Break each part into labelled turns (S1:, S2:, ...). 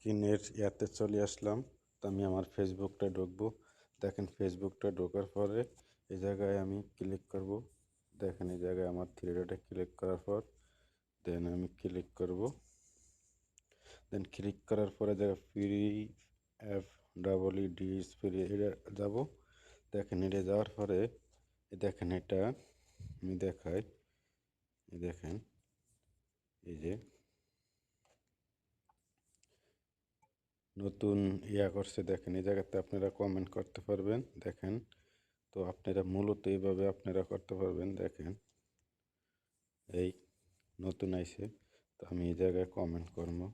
S1: স্ক্রিনের ইয়াতে চলে আসলাম। তো আমি আমার ফেসবুকটা ঢুকবো। দেখেন ফেসবুকটা ঢোকার পরে এই জায়গায় আমি ক্লিক করব। দেখেন এই জায়গায় আমার থ্রি ডটে ক্লিক করার পর দেন আমি ক্লিক করব। দেন ক্লিক করার পরে জায়গায় ফ্রি অ্যাপ ডি ফ্রি এটা যাব। দেখেন এটা যাওয়ার পরে দেখেন এটা আমি দেখাই। দেখেন এই যে নতুন ইয়া করছে, দেখেন এই জায়গাতে আপনারা কমেন্ট করতে পারবেন। দেখেন তো আপনারা মূলত এইভাবে আপনারা করতে পারবেন। দেখেন এই নতুন আইছে, তো আমি এই জায়গায় কমেন্ট করবো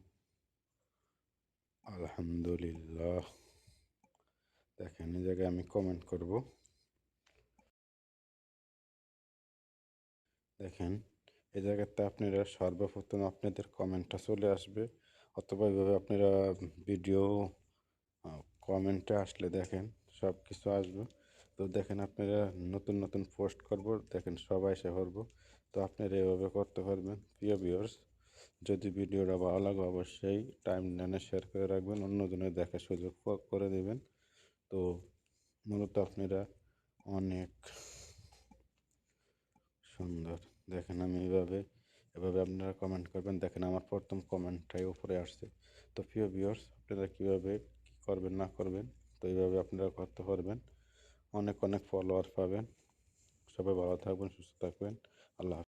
S1: আলহামদুলিল্লাহ। দেখেন এই জায়গায় আমি কমেন্ট করব। দেখেন এই জায়গাতে আপনারা সর্বপ্রথম আপনাদের কমেন্টটা চলে আসবে, অথবা এইভাবে আপনারা ভিডিও কমেন্টে আসলে দেখেন সব কিছু আসবে। তো দেখেন আপনারা নতুন নতুন পোস্ট করব, দেখেন সবাই এসে করবো। তো আপনারা এভাবে করতে পারবেন। প্রিয় ভিউয়ার্স, যদি ভিডিওটা ভালো লাগে অবশ্যই টাইম লাইনে শেয়ার করে রাখবেন, অন্যজনের দেখার সুযোগ করে দেবেন। তো মূলত আপনারা অনেক সুন্দর। দেখেন আমি এভাবে আপনারা কমেন্ট করবেন। দেখেন আমার প্রথম কমেন্টটাই উপরে আসছে। তো প্রিয় ভিউয়ার্স, আপনারা কীভাবে কী করবেন না করবেন, তো এইভাবে আপনারা করতে পারবেন। অনেক অনেক ফলোয়ার পাবেন। সবাই ভালো থাকবেন, সুস্থ থাকবেন। আল্লাহ হাফেজ।